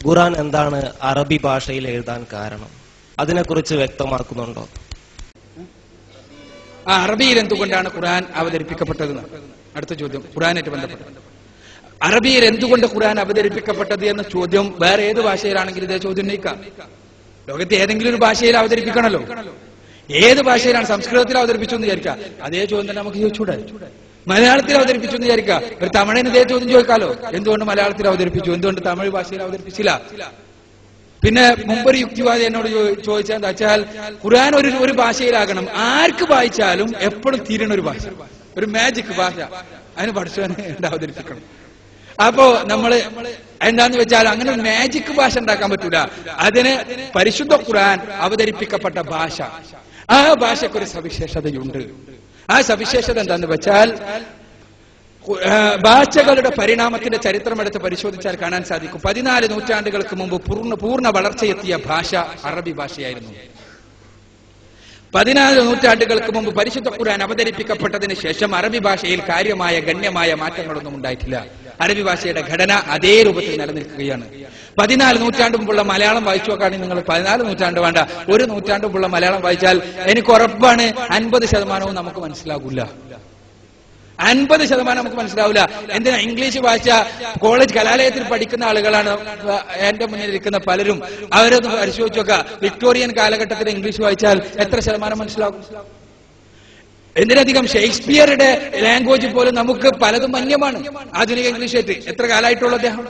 ഖുർആൻ എന്താണ് അറബി ഭാഷയിൽ എഴുതാൻ കാരണം? അതിനെക്കുറിച്ച് വ്യക്തമാക്കുന്നുണ്ടോ? അറബിയിൽ എന്തുകൊണ്ടാണ് ഖുർആൻ അവതരിപ്പിക്കപ്പെട്ടത്? അടുത്ത ചോദ്യം ഖുർആനായിട്ട് ബന്ധപ്പെട്ടത്. അറബിയിൽ എന്തുകൊണ്ട് ഖുർആൻ അവതരിപ്പിക്കപ്പെട്ടത് എന്ന ചോദ്യം വേറെ ഏത് ഭാഷയിലാണെങ്കിലും ഇതേ ചോദ്യം ഉന്നയിക്കാം. ലോകത്തെ ഏതെങ്കിലും ഒരു ഭാഷയിൽ അവതരിപ്പിക്കണല്ലോ. ഏത് ഭാഷയിലാണ്? സംസ്കൃതത്തിൽ അവതരിപ്പിച്ചു എന്ന് വിചാരിക്കാം, അതേ ചോദ്യം തന്നെ നമുക്ക് ചോദിച്ചൂടെ? മലയാളത്തിൽ അവതരിപ്പിച്ചു എന്ന് വിചാരിക്കുക, ഒരു തമിഴിന് ഇതേ ചോദ്യം ചോദിക്കാലോ, എന്തുകൊണ്ട് മലയാളത്തിൽ അവതരിപ്പിച്ചു, എന്തുകൊണ്ട് തമിഴ് ഭാഷയിൽ അവതരിപ്പിച്ചില്ല? പിന്നെ മുമ്പൊരു യുക്തിവാദി എന്നോട് ചോദിച്ചാൽ എന്താ വെച്ചാൽ, ഖുർആൻ ഒരു ഭാഷയിലാകണം, ആർക്ക് വായിച്ചാലും എപ്പോഴും തീരണ ഒരു ഭാഷ, ഒരു മാജിക് ഭാഷ, അതിന് പഠിച്ചവനെ അവതരിപ്പിക്കണം. അപ്പോ നമ്മള് എന്താന്ന് വെച്ചാൽ അങ്ങനെ ഒരു മാജിക് ഭാഷ ഉണ്ടാക്കാൻ പറ്റൂല. അതിന് പരിശുദ്ധ ഖുർആൻ അവതരിപ്പിക്കപ്പെട്ട ഭാഷ, ആ ഭാഷയ്ക്കൊരു സവിശേഷതയുണ്ട്. ആ സവിശേഷത എന്താന്ന് വെച്ചാൽ, ഭാഷകളുടെ പരിണാമത്തിന്റെ ചരിത്രം എടുത്ത് പരിശോധിച്ചാൽ കാണാൻ സാധിക്കും. 14 നൂറ്റാണ്ടുകൾക്ക് മുമ്പ് പൂർണ്ണ വളർച്ചയെത്തിയ ഭാഷ അറബി ഭാഷയായിരുന്നു. 14 നൂറ്റാണ്ടുകൾക്ക് മുമ്പ് പരിശുദ്ധ ഖുർആൻ അവതരിപ്പിക്കപ്പെട്ടതിന് ശേഷം അറബി ഭാഷയിൽ കാര്യമായ ഗണ്യമായ മാറ്റങ്ങളൊന്നും ഉണ്ടായിട്ടില്ല. അറബി ഭാഷയുടെ ഘടന അതേ രൂപത്തിൽ നിലനിൽക്കുകയാണ്. 14 നൂറ്റാണ്ട് മുമ്പുള്ള മലയാളം വായിച്ചു നോക്കുകയാണെങ്കിൽ നിങ്ങൾ 14 നൂറ്റാണ്ട് വേണ്ട, 1 നൂറ്റാണ്ട് മുമ്പുള്ള മലയാളം വായിച്ചാൽ എനിക്ക് ഉറപ്പാണ് 50% നമുക്ക് മനസ്സിലാകില്ല. 50% നമുക്ക് മനസ്സിലാവില്ല. എന്തിനാ? ഇംഗ്ലീഷ് ഭാഷ കോളേജ് കലാലയത്തിൽ പഠിക്കുന്ന ആളുകളാണ് എന്റെ മുന്നിൽ ഇരിക്കുന്ന പലരും. അവരൊന്ന് പരിശോധിച്ച് നോക്കുക, വിക്ടോറിയൻ കാലഘട്ടത്തിൽ ഇംഗ്ലീഷ് വായിച്ചാൽ എത്ര ശതമാനം മനസ്സിലാകും? എന്തിനധികം ഷേക്സ്പിയറുടെ ലാംഗ്വേജ് പോലും നമുക്ക് പലതും അന്യമാണ് ആധുനിക ഇംഗ്ലീഷായിട്ട്. എത്ര കാലമായിട്ടുള്ള അദ്ദേഹം?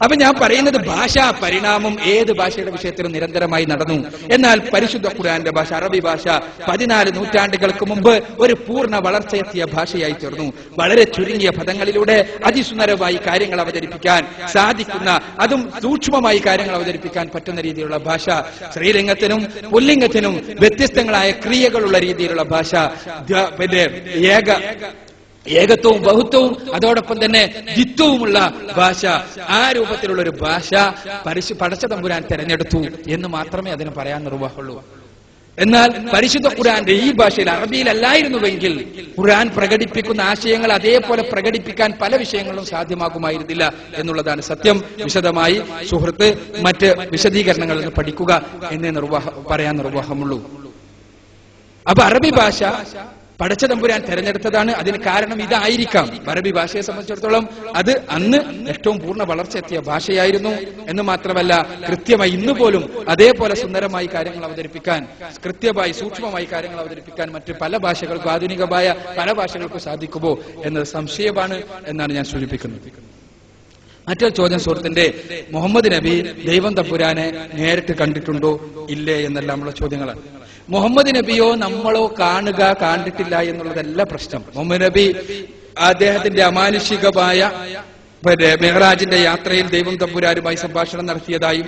അപ്പൊ ഞാൻ പറയുന്നത്, ഭാഷാ പരിണാമം ഏത് ഭാഷയുടെ വിഷയത്തിലും നിരന്തരമായി നടന്നു. എന്നാൽ പരിശുദ്ധ ഖുർആന്റെ ഭാഷ, അറബി ഭാഷ 14 നൂറ്റാണ്ടുകൾക്ക് മുമ്പ് ഒരു പൂർണ്ണ വളർച്ചയെത്തിയ ഭാഷയായി തീർന്നു. വളരെ ചുരുങ്ങിയ പദങ്ങളിലൂടെ അതിസുന്ദരമായി കാര്യങ്ങൾ അവതരിപ്പിക്കാൻ സാധിക്കുന്ന, അതും സൂക്ഷ്മമായി കാര്യങ്ങൾ അവതരിപ്പിക്കാൻ പറ്റുന്ന രീതിയിലുള്ള ഭാഷ, സ്ത്രീലിംഗത്തിനും പുല്ലിംഗത്തിനും വ്യത്യസ്തങ്ങളായ ക്രിയകളുള്ള രീതിയിലുള്ള ഭാഷ, പിന്നെ ഏകത്വവും ബഹുത്വവും അതോടൊപ്പം തന്നെ ദ്വിത്വവുമുള്ള ഭാഷ, ആ രൂപത്തിലുള്ള ഒരു ഭാഷ പടച്ച തമ്പുരാൻ തെരഞ്ഞെടുത്തു എന്ന് മാത്രമേ അതിന് പറയാൻ നിർവാഹമുള്ളൂ. എന്നാൽ പരിശുദ്ധ ഖുർആന്റെ ഈ ഭാഷയിൽ, അറബിയിലല്ലായിരുന്നുവെങ്കിൽ ഖുർആൻ പ്രകടിപ്പിക്കുന്ന ആശയങ്ങൾ അതേപോലെ പ്രകടിപ്പിക്കാൻ പല വിഷയങ്ങളും സാധ്യമാകുമായിരുന്നില്ല എന്നുള്ളതാണ് സത്യം. വിശദമായി സുഹൃത്ത് മറ്റ് വിശദീകരണങ്ങളിൽ നിന്ന് പഠിക്കുക എന്നേ പറയാൻ നിർവാഹമുള്ളൂ. അപ്പൊ അറബി ഭാഷ പടച്ച തമ്പുരാൻ തെരഞ്ഞെടുത്തതാണ്. അതിന് കാരണം ഇതായിരിക്കാം. അറബി ഭാഷയെ സംബന്ധിച്ചിടത്തോളം അത് അന്ന് ഏറ്റവും പൂർണ്ണ വളർച്ച എത്തിയ ഭാഷയായിരുന്നു എന്ന് മാത്രമല്ല, കൃത്യമായി ഇന്ന് പോലും അതേപോലെ സുന്ദരമായി കാര്യങ്ങൾ അവതരിപ്പിക്കാൻ, കൃത്യമായി സൂക്ഷ്മമായി കാര്യങ്ങൾ അവതരിപ്പിക്കാൻ മറ്റ് പല ഭാഷകൾക്കും, ആധുനികമായ പല ഭാഷകൾക്കും സാധിക്കുമോ എന്നത് സംശയമാണ് എന്നാണ് ഞാൻ സൂചിപ്പിക്കുന്നത്. മറ്റൊരു ചോദ്യം സുഹൃത്തിന്റെ, മുഹമ്മദ് നബി ദൈവം തമ്പുരാനെ നേരിട്ട് കണ്ടിട്ടുണ്ടോ ഇല്ലേ എന്നെല്ലാമുള്ള ചോദ്യങ്ങളാണ്. മുഹമ്മദ് നബിയോ നമ്മളോ കാണുക കണ്ടിട്ടില്ല എന്നുള്ളതല്ല പ്രശ്നം. മുഹമ്മദ് നബി അദ്ദേഹത്തിന്റെ അമാനുഷികമായ മെഹ്റാജിന്റെ യാത്രയിൽ ദൈവം തമ്പുരാനുമായി സംഭാഷണം നടത്തിയതായും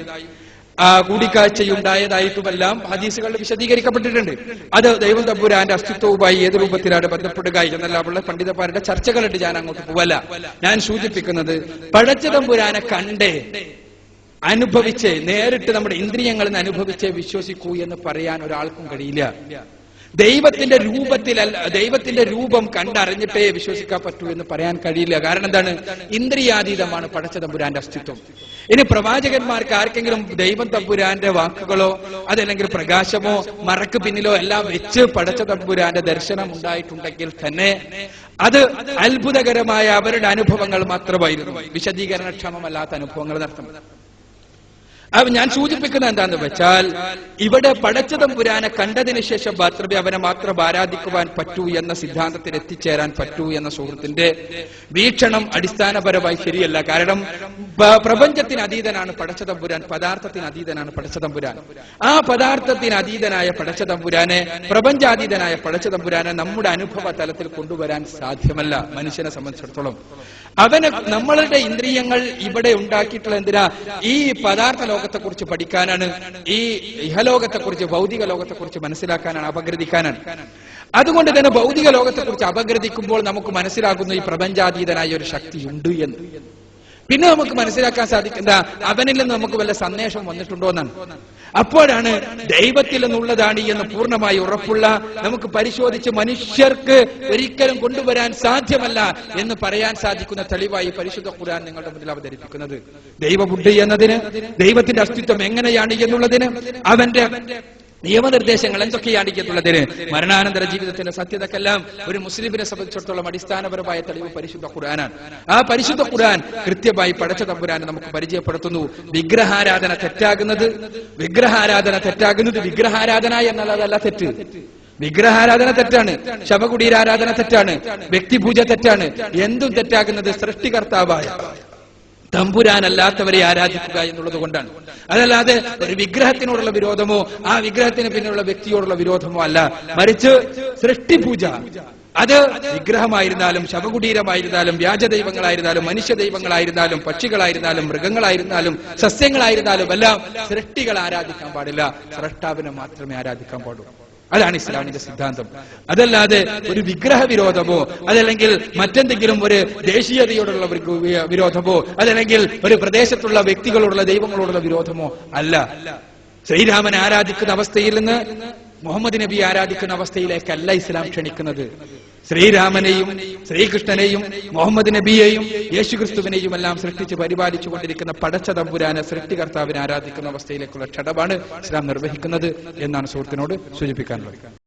കൂടിക്കാഴ്ചയുണ്ടായതായിട്ടുമെല്ലാം ഹദീസുകളിൽ വിശദീകരിക്കപ്പെട്ടിട്ടുണ്ട്. അത് ദൈവം തമ്പുരാന്റെ അസ്തിത്വവുമായി ഏത് രൂപത്തിലാണ് ബന്ധപ്പെടുക എന്നെല്ലാമുള്ള പണ്ഡിതന്മാരുടെ ചർച്ചകളുണ്ട്. ഞാൻ അങ്ങോട്ട് പോവല്ല. ഞാൻ സൂചിപ്പിക്കുന്നത്, പടച്ച തമ്പുരാനെ കണ്ടേ അനുഭവിച്ച്, നേരിട്ട് നമ്മുടെ ഇന്ദ്രിയങ്ങളിൽ നിന്ന് അനുഭവിച്ച് വിശ്വസിക്കൂ എന്ന് പറയാൻ ഒരാൾക്കും കഴിയില്ല. ദൈവത്തിന്റെ രൂപത്തിലല്ല, ദൈവത്തിന്റെ രൂപം കണ്ടറിഞ്ഞിട്ടേ വിശ്വസിക്കാൻ പറ്റൂ എന്ന് പറയാൻ കഴിയില്ല. കാരണം എന്താണ്? ഇന്ദ്രിയാതീതമാണ് പടച്ച തമ്പുരാന്റെ അസ്തിത്വം. ഇനി പ്രവാചകന്മാർക്ക് ആർക്കെങ്കിലും ദൈവം തമ്പുരാന്റെ വാക്കുകളോ അതല്ലെങ്കിൽ പ്രകാശമോ മറക്ക് പിന്നിലോ എല്ലാം വെച്ച് പടച്ച തമ്പുരാന്റെ ദർശനം ഉണ്ടായിട്ടുണ്ടെങ്കിൽ തന്നെ അത് അത്ഭുതകരമായ അവരുടെ അനുഭവങ്ങൾ മാത്രമായിരുന്നു, വിശദീകരണക്ഷമമല്ലാത്ത അനുഭവങ്ങൾ നടത്തും. അപ്പൊ ഞാൻ സൂചിപ്പിക്കുന്നത് എന്താന്ന് വെച്ചാൽ, ഇവിടെ പടച്ച തമ്പുരാനെ കണ്ടതിന് ശേഷം മാത്രമേ അവനെ മാത്രം ആരാധിക്കുവാൻ പറ്റൂ എന്ന സിദ്ധാന്തത്തിൽ എത്തിച്ചേരാൻ പറ്റൂ എന്ന സുഹൃത്തിന്റെ വീക്ഷണം അടിസ്ഥാനപരമായി ശരിയല്ല. കാരണം പ്രപഞ്ചത്തിന് അതീതനാണ് പടച്ച തമ്പുരാൻ, പദാർത്ഥത്തിന് അതീതനാണ് പടച്ച തമ്പുരാൻ. ആ പദാർത്ഥത്തിന് അതീതനായ പടച്ച തമ്പുരാനെ, പ്രപഞ്ചാതീതനായ പടച്ച തമ്പുരാനെ നമ്മുടെ അനുഭവ തലത്തിൽ കൊണ്ടുവരാൻ സാധ്യമല്ല മനുഷ്യനെ സംബന്ധിച്ചിടത്തോളം. അവന് നമ്മളുടെ ഇന്ദ്രിയങ്ങൾ ഇവിടെ ഉണ്ടാക്കിയിട്ടുള്ള എന്തിനാ? ഈ പദാർത്ഥ ലോകത്തെക്കുറിച്ച് പഠിക്കാനാണ്, ഈ ഇഹലോകത്തെക്കുറിച്ച്, ഭൗതിക ലോകത്തെക്കുറിച്ച് മനസ്സിലാക്കാനാണ്, അപഗ്രഥിക്കാനാണ്. അതുകൊണ്ട് തന്നെ ഭൗതിക ലോകത്തെക്കുറിച്ച് അപഗ്രഥിക്കുമ്പോൾ നമുക്ക് മനസ്സിലാകുന്നു ഈ പ്രപഞ്ചാതീതനായ ഒരു ശക്തിയുണ്ട് എന്ന്. പിന്നെ നമുക്ക് മനസ്സിലാക്കാൻ സാധിക്കുന്ന അവനിൽ നിന്ന് നമുക്ക് വല്ല സന്ദേശം വന്നിട്ടുണ്ടോ എന്നാണ്. അപ്പോഴാണ് ദൈവത്തിൽ നിന്നുള്ളതാണ് എന്ന് പൂർണ്ണമായി ഉറപ്പുള്ള, നമുക്ക് പരിശോധിച്ച് മനുഷ്യർക്ക് ഒരിക്കലും കൊണ്ടുവരാൻ സാധ്യമല്ല എന്ന് പറയാൻ സാധിക്കുന്ന തെളിവായി പരിശുദ്ധ ഖുർആൻ നിങ്ങളുടെ മുന്നിൽ അവതരിപ്പിക്കുന്നത്. ദൈവബുദ്ധി എന്നതിന്, ദൈവത്തിന്റെ അസ്തിത്വം എങ്ങനെയാണ് എന്നുള്ളതിന്, അവന്റെ നിയമനിർദ്ദേശങ്ങൾ എന്തൊക്കെയാണ് എന്നുള്ളതിന്, മരണാനന്തര ജീവിതത്തിന്റെ സത്യതക്കെല്ലാം ഒരു മുസ്ലിമിനെ സംബന്ധിച്ചിടത്തോളം അടിസ്ഥാനപരമായ തെളിവ് പരിശുദ്ധ ഖുർആനാണ്. ആ പരിശുദ്ധ ഖുർആൻ കൃത്യമായി പടച്ച തമ്പുരാനെ നമുക്ക് പരിചയപ്പെടുത്തുന്നു. വിഗ്രഹാരാധന തെറ്റാകുന്നത് വിഗ്രഹാരാധന എന്നുള്ളതല്ല തെറ്റ്. വിഗ്രഹാരാധന തെറ്റാണ്, ശവകുടീരാരാധന തെറ്റാണ്, വ്യക്തിപൂജ തെറ്റാണ്. എന്തും തെറ്റാകുന്നത് സൃഷ്ടികർത്താവായ തമ്പുരാനല്ലാത്തവരെ ആരാധിക്കുക എന്നുള്ളത് കൊണ്ടാണ്. അതല്ലാതെ ഒരു വിഗ്രഹത്തിനോടുള്ള വിരോധമോ ആ വിഗ്രഹത്തിന് പിന്നിലുള്ള വ്യക്തിയോടുള്ള വിരോധമോ അല്ല. മറിച്ച് സൃഷ്ടിപൂജ, അത് വിഗ്രഹമായിരുന്നാലും ശവകുടീരമായിരുന്നാലും വ്യാജദൈവങ്ങളായിരുന്നാലും മനുഷ്യ ദൈവങ്ങളായിരുന്നാലും പക്ഷികളായിരുന്നാലും മൃഗങ്ങളായിരുന്നാലും സസ്യങ്ങളായിരുന്നാലും എല്ലാം സൃഷ്ടികൾ ആരാധിക്കാൻ പാടില്ല, സ്രഷ്ടാവിനെ മാത്രമേ ആരാധിക്കാൻ പാടുള്ളൂ. അതാണ് ഇസ്ലാമിന്റെ സിദ്ധാന്തം. അതല്ലാതെ ഒരു വിഗ്രഹ വിരോധമോ അതല്ലെങ്കിൽ മറ്റെന്തെങ്കിലും ഒരു ദേശീയതയോടുള്ള വിരോധമോ അതല്ലെങ്കിൽ ഒരു പ്രദേശത്തുള്ള വ്യക്തികളോടുള്ള ദൈവങ്ങളോടുള്ള വിരോധമോ അല്ല. ശ്രീരാമനെ ആരാധിക്കുന്ന അവസ്ഥയിൽ നിന്ന് മുഹമ്മദ് നബി ആരാധിക്കുന്ന അവസ്ഥയിലേക്കല്ല ഇസ്ലാം ക്ഷണിക്കുന്നത്. ശ്രീരാമനെയും ശ്രീകൃഷ്ണനെയും മുഹമ്മദ് നബിയെയും യേശുക്രിസ്തുവിനെയും എല്ലാം സൃഷ്ടിച്ച് പരിപാലിച്ചു കൊണ്ടിരിക്കുന്ന പടച്ച തമ്പുരാനെ സൃഷ്ടികർത്താവിനെ ആരാധിക്കുന്ന അവസ്ഥയിലേക്കുള്ള ക്ഷണമാണ് ഇസ്ലാം നിർവഹിക്കുന്നത് എന്നാണ് സുഹൃത്തിനോട് സൂചിപ്പിക്കാനുള്ളത്.